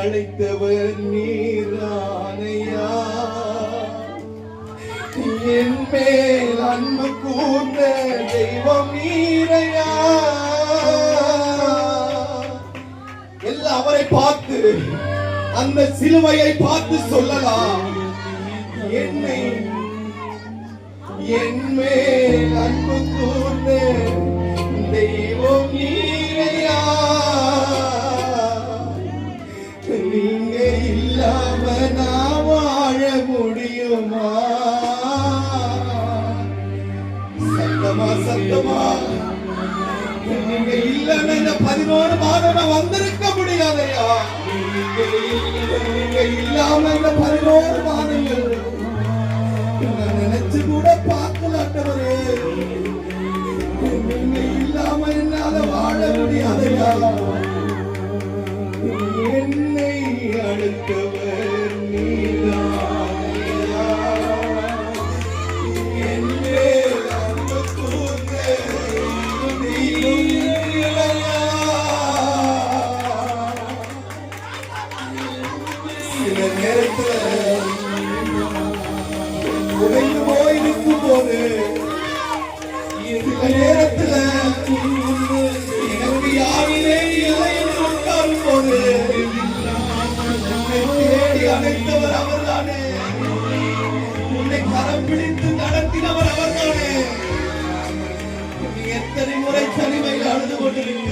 அழைத்தவர் நீரானையா, என் மேல் அன்பு கூர்ந்த தெய்வம் நீரையா. எல்லாம் அவரை பார்த்து அந்த சிலுவையை பார்த்து சொல்லலாம், என்னை என் மேல் அன்பு கூர்ந்த தெய்வம் நீரையா. நீங்க இல்லாம நான் வாழ முடியுமா? சத்தமா சத்தமா, நீங்க இல்லைன்னு இந்த 11 மாதம் நான் வந்திருக்க முடியாதையா. நீங்க இல்லாம இந்த 11 மாதங்கள் நான் நினைச்சு கூட பார்க்கலாட்டவரே. நீங்க இல்லாம என்னால வாழ முடியாதையா. என்னை அடுத்தவர் நீரானையா, என் மேல் அன்பு கூர்ந்த தெய்வம் நீரையா. சில நேரத்துல உடைந்து போய் நிற்கும் போது, சில நேரத்துல எனக்கு யாருமே இல்லை என்று உட்காரும் போது, தேடி அழைத்தவர் அவர்தானே, உன்னை கரம் பிடித்து நடத்தினவர் அவர்தானே. நீ எத்தனை முறை தனிமையில் அழுது கொண்டிருக்கிறாய்?